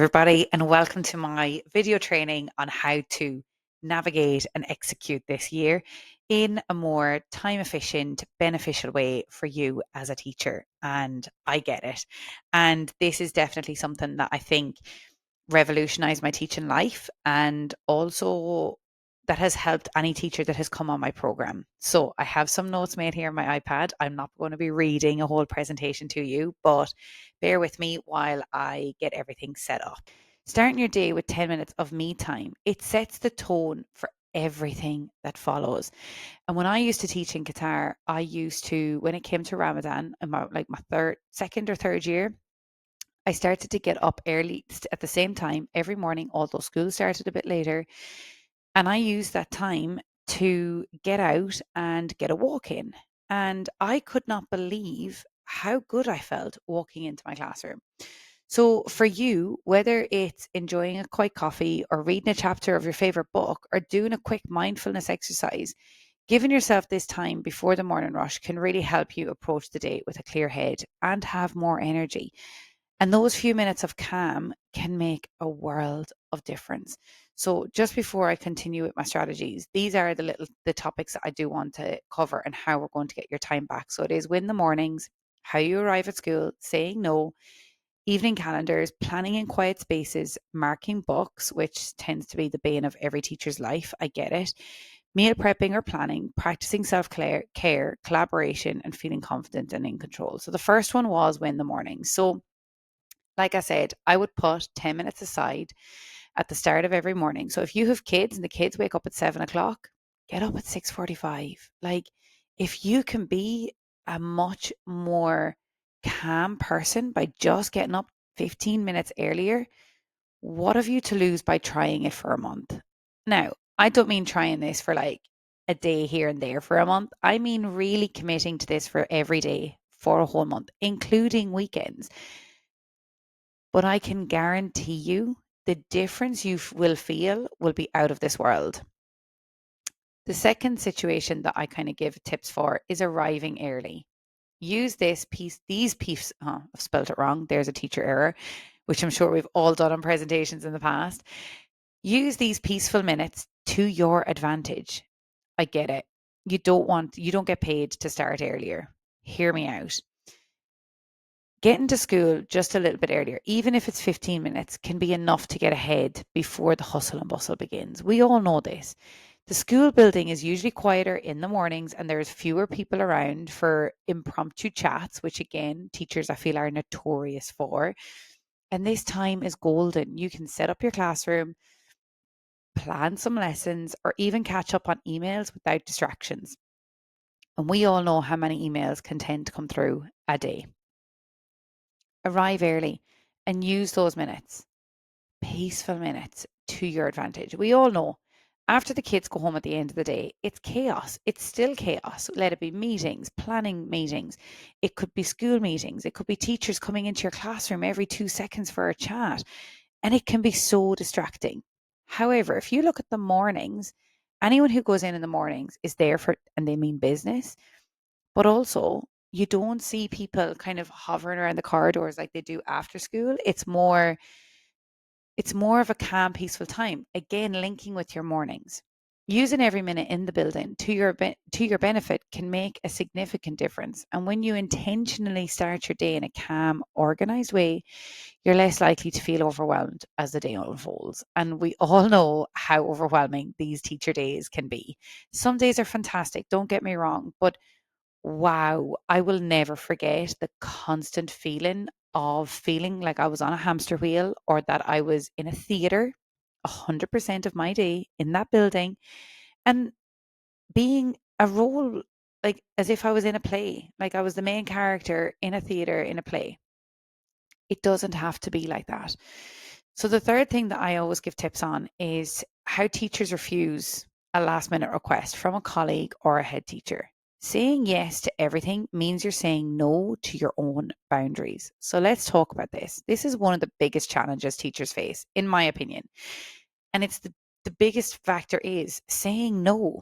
Everybody, and welcome to my video training on how to navigate and execute this year in a more time efficient, beneficial way for you as a teacher. And I get it. And this is definitely something that I think revolutionized my teaching life and also that has helped any teacher that has come on my program. So I have some notes made here on my iPad. I'm not going to be reading a whole presentation to you, but bear with me while I get everything set up. Starting your day with 10 minutes of me time, it sets the tone for everything that follows. And when I used to teach in Qatar, I used to, when it came to Ramadan, about like my second or third year, I started to get up early at the same time every morning, although school started a bit later. And I used that time to get out and get a walk in. And I could not believe how good I felt walking into my classroom. So, for you, whether it's enjoying a quiet coffee or reading a chapter of your favorite book or doing a quick mindfulness exercise, giving yourself this time before the morning rush can really help you approach the day with a clear head and have more energy. And those few minutes of calm can make a world of difference. So just before I continue with my strategies, these are the topics that I do want to cover and how we're going to get your time back. So it is win the mornings, how you arrive at school, saying no, evening calendars, planning in quiet spaces, marking books, which tends to be the bane of every teacher's life. I get it. Meal prepping or planning, practicing self care, collaboration, and feeling confident and in control. So the first one was win the mornings. So like I said, I would put 10 minutes aside at the start of every morning. So if you have kids and the kids wake up at 7 o'clock, get up at 6:45. Like if you can be a much more calm person by just getting up 15 minutes earlier, what have you to lose by trying it for a month? Now, I don't mean trying this for like a day here and there for a month. I mean really committing to this for every day for a whole month, including weekends. But I can guarantee you the difference you will feel will be out of this world. The second situation that I kind of give tips for is arriving early. Use these piece, I've spelled it wrong. There's a teacher error, which I'm sure we've all done on presentations in the past. Use these peaceful minutes to your advantage. I get it. You don't get paid to start earlier. Hear me out. Getting to school just a little bit earlier, even if it's 15 minutes, can be enough to get ahead before the hustle and bustle begins. We all know this. The school building is usually quieter in the mornings and there's fewer people around for impromptu chats, which again, teachers I feel are notorious for. And this time is golden. You can set up your classroom, plan some lessons, or even catch up on emails without distractions. And we all know how many emails can tend to come through a day. Arrive early and use those minutes, peaceful minutes, to your advantage. We all know after the kids go home at the end of the day, it's chaos. It's still chaos. Let it be meetings, planning meetings. It could be school meetings. It could be teachers coming into your classroom every 2 seconds for a chat. And it can be so distracting. However, if you look at the mornings, anyone who goes in the mornings is there for, and they mean business, but also, you don't see people kind of hovering around the corridors like they do after school. It's more of a calm, peaceful time. Again, linking with your mornings. Using every minute in the building to your benefit can make a significant difference. And when you intentionally start your day in a calm, organized way, you're less likely to feel overwhelmed as the day unfolds. And we all know how overwhelming these teacher days can be. Some days are fantastic, don't get me wrong, but wow, I will never forget the constant feeling of feeling like I was on a hamster wheel or that I was in a theater 100% of my day in that building and being a role like as if I was in a play, like I was the main character in a theater in a play. It doesn't have to be like that. So, the third thing that I always give tips on is how teachers refuse a last minute request from a colleague or a head teacher. Saying yes to everything means you're saying no to your own boundaries. So, let's talk about this. This is one of the biggest challenges teachers face, in my opinion. And it's the biggest factor is saying no.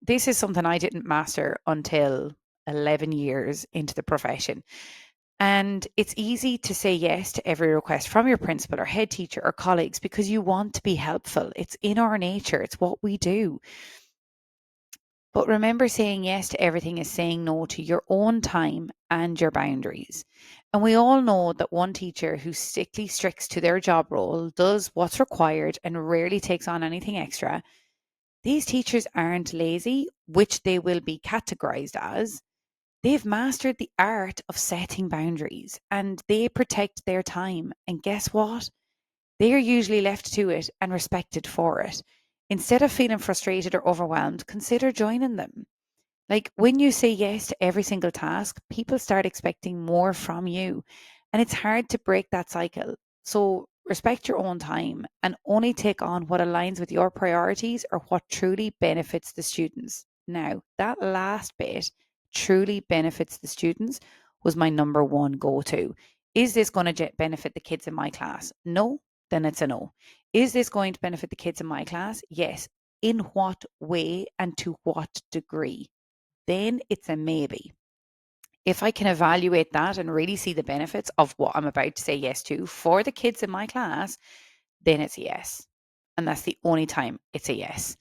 This is something I didn't master until 11 years into the profession. And it's easy to say yes to every request from your principal or head teacher or colleagues because you want to be helpful. It's in our nature, it's what we do. But remember, saying yes to everything is saying no to your own time and your boundaries. And we all know that one teacher who strictly sticks to their job role, does what's required, and rarely takes on anything extra, these teachers aren't lazy, which they will be categorized as. They've mastered the art of setting boundaries and they protect their time. And guess what? They are usually left to it and respected for it. Instead of feeling frustrated or overwhelmed, consider joining them. Like when you say yes to every single task, people start expecting more from you. And it's hard to break that cycle. So respect your own time and only take on what aligns with your priorities or what truly benefits the students. Now, that last bit, truly benefits the students, was my number one go to. Is this going to benefit the kids in my class? No, then it's a no. Is this going to benefit the kids in my class? Yes. In what way and to what degree? Then it's a maybe. If I can evaluate that and really see the benefits of what I'm about to say yes to for the kids in my class, then it's a yes. And that's the only time it's a yes.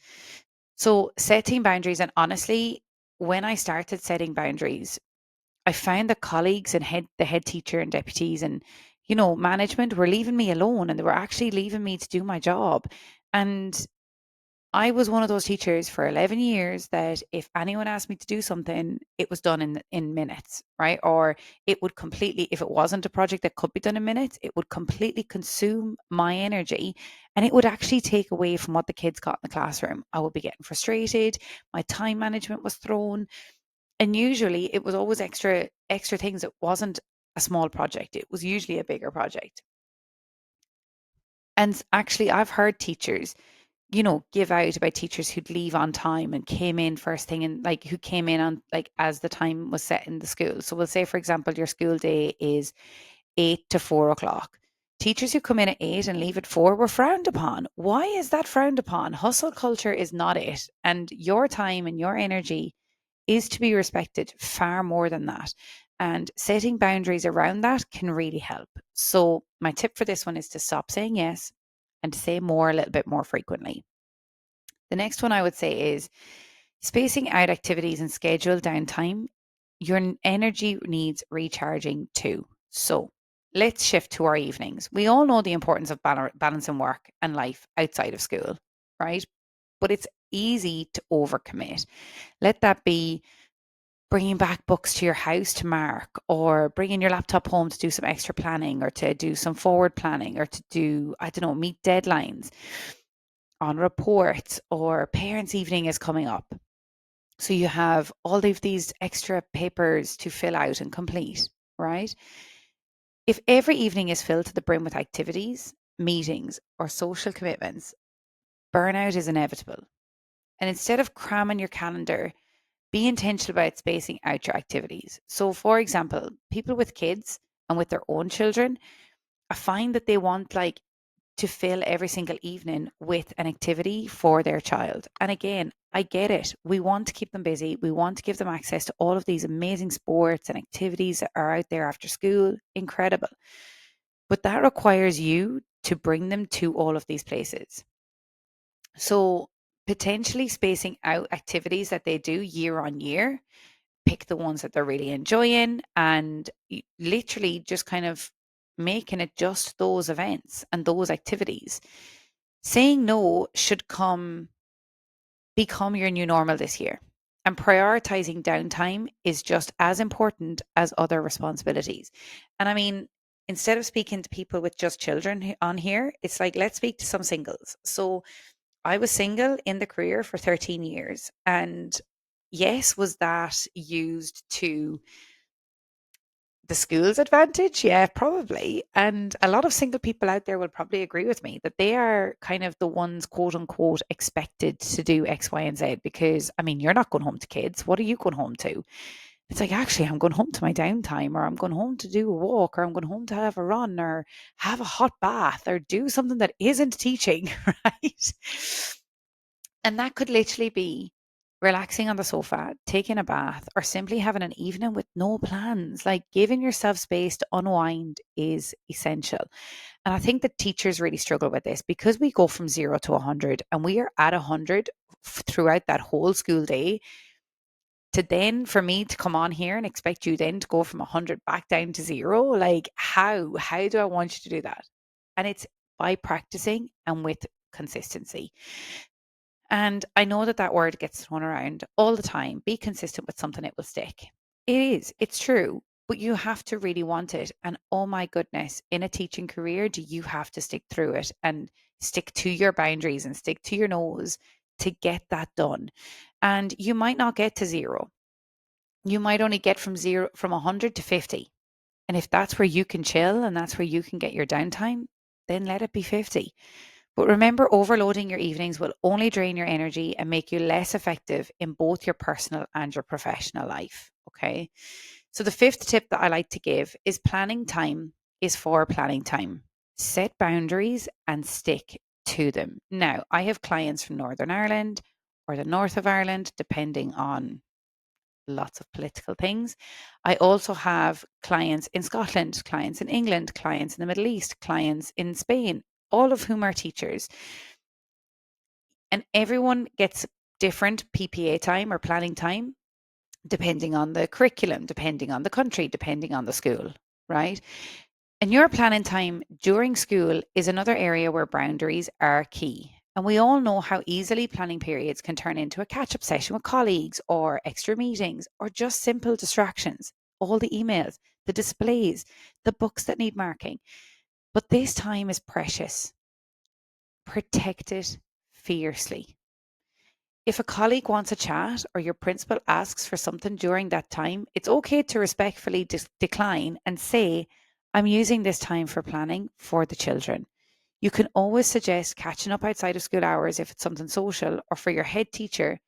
So setting boundaries, and honestly, when I started setting boundaries, I found that colleagues and the head teacher and deputies and management were leaving me alone, and they were actually leaving me to do my job. And I was one of those teachers for 11 years that if anyone asked me to do something, it was done in minutes, right? Or it would completely, if it wasn't a project that could be done in minutes, it would completely consume my energy and it would actually take away from what the kids got in the classroom. I would be getting frustrated, my time management was thrown, and usually it was always extra things. It wasn't a small project, it was usually a bigger project. And actually I've heard teachers give out about teachers who'd leave on time and came in first thing, and like who came in on like as the time was set in the school. So we'll say, for example, your school day is 8 to 4 o'clock. Teachers who come in at 8 and leave at 4 were frowned upon. Why is that frowned upon? Hustle culture is not it. And your time and your energy is to be respected far more than that. And setting boundaries around that can really help. So, my tip for this one is to stop saying yes and to say more a little bit more frequently. The next one I would say is spacing out activities and schedule downtime. Your energy needs recharging too. So, let's shift to our evenings. We all know the importance of balancing work and life outside of school, right? But it's easy to overcommit. Let that be bringing back books to your house to mark, or bringing your laptop home to do some extra planning, or to do some forward planning, or to do, I don't know, meet deadlines on reports, or parents' evening is coming up. So you have all of these extra papers to fill out and complete, right? If every evening is filled to the brim with activities, meetings, or social commitments, burnout is inevitable. And instead of cramming your calendar, be intentional about spacing out your activities. So, for example, people with kids and with their own children, I find that they want like to fill every single evening with an activity for their child. And again, I get it. We want to keep them busy. We want to give them access to all of these amazing sports and activities that are out there after school. Incredible. But that requires you to bring them to all of these places. So, potentially spacing out activities that they do year on year, pick the ones that they're really enjoying, and literally just kind of making it just those events and those activities. Saying no should become your new normal this year. And prioritizing downtime is just as important as other responsibilities. And I mean, instead of speaking to people with just children on here, it's like, let's speak to some singles. So I was single in the career for 13 years. And yes, was that used to the school's advantage? Yeah, probably. And a lot of single people out there will probably agree with me that they are kind of the ones, quote unquote, expected to do X, Y, and Z. Because, I mean, you're not going home to kids. What are you going home to? It's like, actually, I'm going home to my downtime, or I'm going home to do a walk, or I'm going home to have a run, or have a hot bath, or do something that isn't teaching, right? And that could literally be relaxing on the sofa, taking a bath, or simply having an evening with no plans. Like giving yourself space to unwind is essential. And I think that teachers really struggle with this because we go from 0 to 100 and we are at 100 throughout that whole school day. To then for me to come on here and expect you then to go from 100 back down to 0, like how do I want you to do that? And it's by practicing and with consistency. And I know that that word gets thrown around all the time. Be consistent with something, it will stick. It is, it's true, but you have to really want it. And oh my goodness, in a teaching career, do you have to stick through it and stick to your boundaries and stick to your nose to get that done? And you might not get to 0. You might only get from 100 to 50. And if that's where you can chill and that's where you can get your downtime, then let it be 50. But remember, overloading your evenings will only drain your energy and make you less effective in both your personal and your professional life. Okay. So, the fifth tip that I like to give is planning time is for planning time. Set boundaries and stick to them. Now, I have clients from Northern Ireland or the north of Ireland, depending on lots of political things. I also have clients in Scotland, clients in England, clients in the Middle East, clients in Spain, all of whom are teachers. And everyone gets different PPA time or planning time, depending on the curriculum, depending on the country, depending on the school, right? And your planning time during school is another area where boundaries are key. And we all know how easily planning periods can turn into a catch up session with colleagues or extra meetings or just simple distractions. All the emails, the displays, the books that need marking. But this time is precious. Protect it fiercely. If a colleague wants a chat or your principal asks for something during that time, it's okay to respectfully decline and say, I'm using this time for planning for the children. You can always suggest catching up outside of school hours if it's something social, or for your head teacher,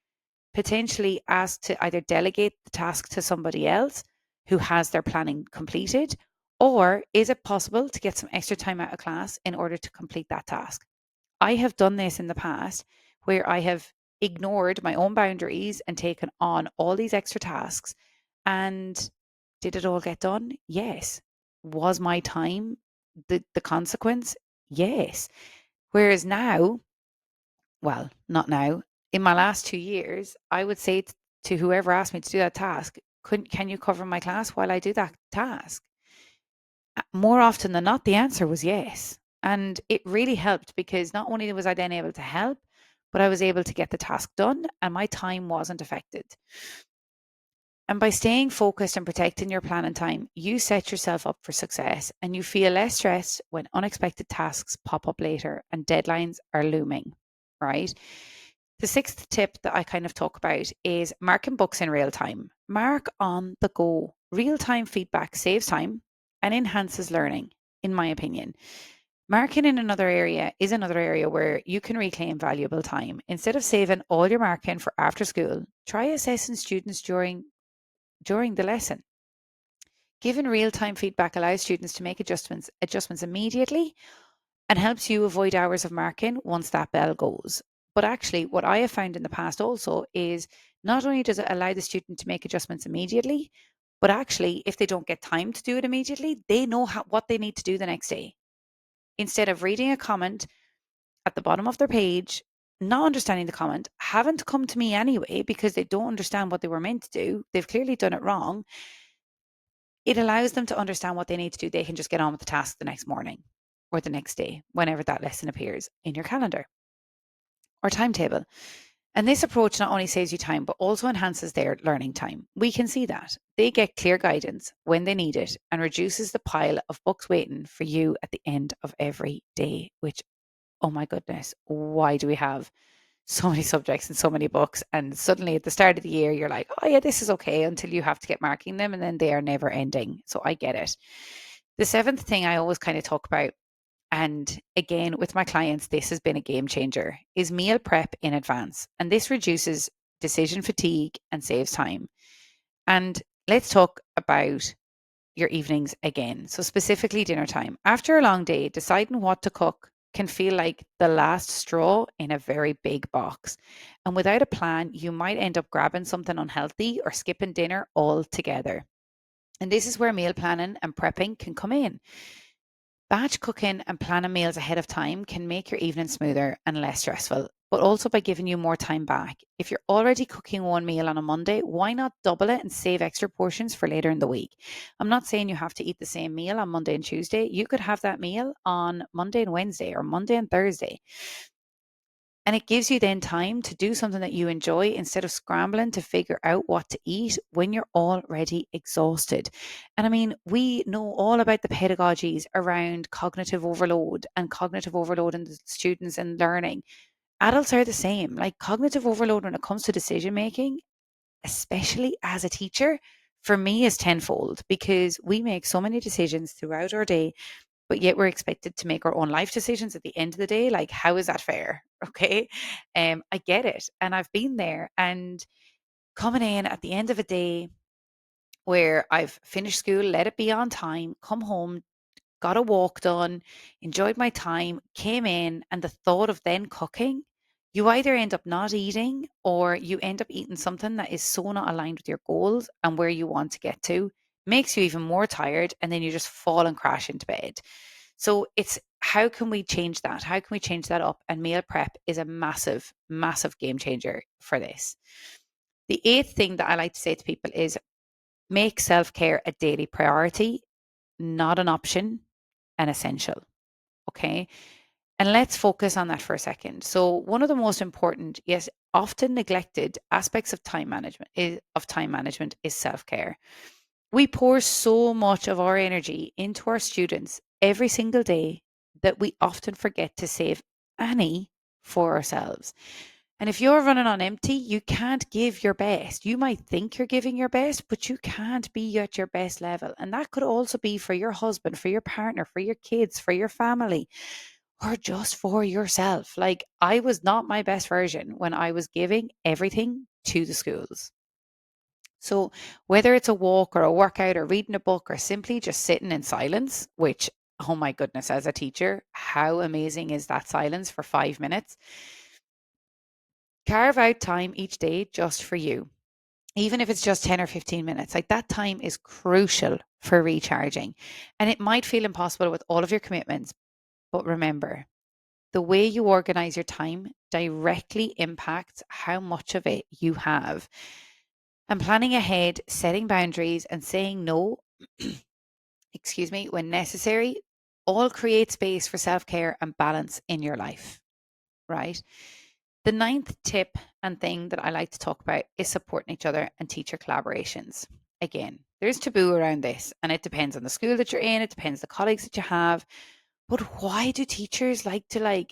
potentially ask to either delegate the task to somebody else who has their planning completed, or is it possible to get some extra time out of class in order to complete that task? I have done this in the past where I have ignored my own boundaries and taken on all these extra tasks. And did it all get done? Yes. Was my time the consequence? Yes. Whereas now, well, not now, in my last 2 years, I would say to whoever asked me to do that task, can you cover my class while I do that task? More often than not, the answer was yes. And it really helped because not only was I then able to help, but I was able to get the task done and my time wasn't affected. And by staying focused and protecting your plan and time, you set yourself up for success and you feel less stressed when unexpected tasks pop up later and deadlines are looming, right? The sixth tip that I kind of talk about is marking books in real time. Mark on the go. Real time feedback saves time and enhances learning, in my opinion. Marking in another area is another area where you can reclaim valuable time. Instead of saving all your marking for after school, try assessing students during the lesson. Giving real-time feedback allows students to make adjustments immediately and helps you avoid hours of marking once that bell goes. But actually, what I have found in the past also is not only does it allow the student to make adjustments immediately, but actually, if they don't get time to do it immediately, they know what they need to do the next day. Instead of reading a comment at the bottom of their page, not understanding the comment, having to come to me anyway because they don't understand what they were meant to do, they've clearly done it wrong. It allows them to understand what they need to do. They can just get on with the task the next morning or the next day, whenever that lesson appears in your calendar or timetable. And this approach not only saves you time, but also enhances their learning time. We can see that. They get clear guidance when they need it and reduces the pile of books waiting for you at the end of every day, which, oh my goodness, why do we have so many subjects and so many books? And suddenly at the start of the year, you're like, oh yeah, this is okay, until you have to get marking them and then they are never ending. So I get it. The seventh thing I always kind of talk about, and again with my clients, this has been a game changer, is meal prep in advance. And this reduces decision fatigue and saves time. And let's talk about your evenings again. So specifically dinner time. After a long day, deciding what to cook can feel like the last straw in a very big box. And without a plan, you might end up grabbing something unhealthy or skipping dinner altogether. And this is where meal planning and prepping can come in. Batch cooking and planning meals ahead of time can make your evening smoother and less stressful, but also by giving you more time back. If you're already cooking one meal on a Monday, why not double it and save extra portions for later in the week? I'm not saying you have to eat the same meal on Monday and Tuesday. You could have that meal on Monday and Wednesday or Monday and Thursday. And it gives you then time to do something that you enjoy instead of scrambling to figure out what to eat when you're already exhausted. And I mean, we know all about the pedagogies around cognitive overload in the students and learning. Adults are the same. Like cognitive overload when it comes to decision making, especially as a teacher, for me is tenfold because we make so many decisions throughout our day, but yet we're expected to make our own life decisions at the end of the day. Like, how is that fair? Okay. I get it. And I've been there and coming in at the end of a day where I've finished school, let it be on time, come home, got a walk done, enjoyed my time, came in, and the thought of then cooking, you either end up not eating or you end up eating something that is so not aligned with your goals and where you want to get to, makes you even more tired, and then you just fall and crash into bed. So it's how can we change that? How can we change that up? And meal prep is a massive, massive game changer for this. The eighth thing that I like to say to people is make self care a daily priority, not an option, an essential. Okay. And let's focus on that for a second. So, one of the most important, yes, often neglected aspects of time management is self care. We pour so much of our energy into our students every single day that we often forget to save any for ourselves. And if you're running on empty, you can't give your best. You might think you're giving your best, but you can't be at your best level. And that could also be for your husband, for your partner, for your kids, for your family, or just for yourself. Like I was not my best version when I was giving everything to the schools. So, whether it's a walk or a workout or reading a book or simply just sitting in silence, which, oh my goodness, as a teacher, how amazing is that silence for 5 minutes? Carve out time each day just for you, even if it's just 10 or 15 minutes. Like that time is crucial for recharging. And it might feel impossible with all of your commitments, but remember, the way you organize your time directly impacts how much of it you have. And planning ahead, setting boundaries, and saying no, excuse me, when necessary, all create space for self care and balance in your life, right? The ninth tip and thing that I like to talk about is supporting each other and teacher collaborations. Again, there's taboo around this, and it depends on the school that you're in, it depends the colleagues that you have. But why do teachers like to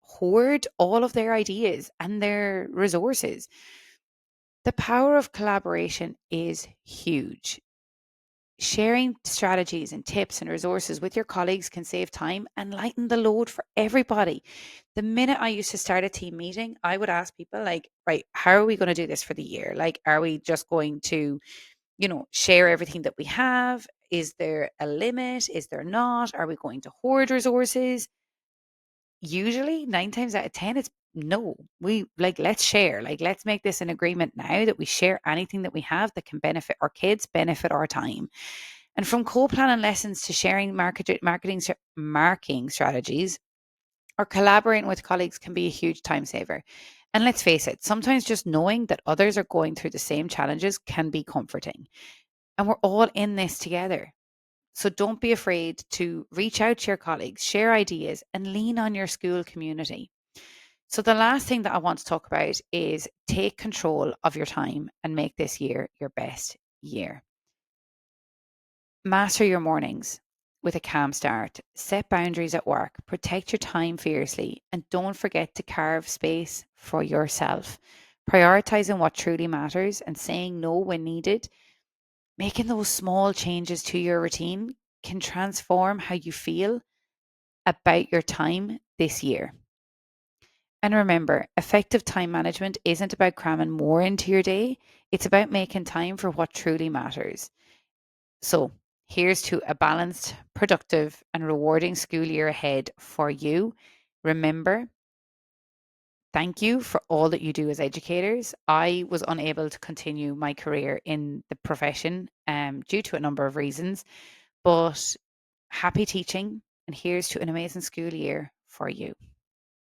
hoard all of their ideas and their resources? The power of collaboration is huge. Sharing strategies and tips and resources with your colleagues can save time and lighten the load for everybody. The minute I used to start a team meeting, I would ask people, like, right, how are we going to do this for the year? Like, are we just going to, share everything that we have? Is there a limit? Is there not? Are we going to hoard resources? Usually, 9 times out of 10, it's no. We like, let's share. Like, let's make this an agreement now that we share anything that we have that can benefit our kids, benefit our time. And from co-planning lessons to sharing marketing strategies or collaborating with colleagues can be a huge time saver. And let's face it, sometimes just knowing that others are going through the same challenges can be comforting. And we're all in this together. So don't be afraid to reach out to your colleagues, share ideas, and lean on your school community. So the last thing that I want to talk about is take control of your time and make this year your best year. Master your mornings with a calm start. Set boundaries at work. Protect your time fiercely. And don't forget to carve space for yourself. Prioritizing what truly matters and saying no when needed. Making those small changes to your routine can transform how you feel about your time this year. And remember, effective time management isn't about cramming more into your day, it's about making time for what truly matters. So, Here's to a balanced, productive, and rewarding school year ahead for you. Remember, thank you for all that you do as educators. I was unable to continue my career in the profession due to a number of reasons, but happy teaching, and here's to an amazing school year for you.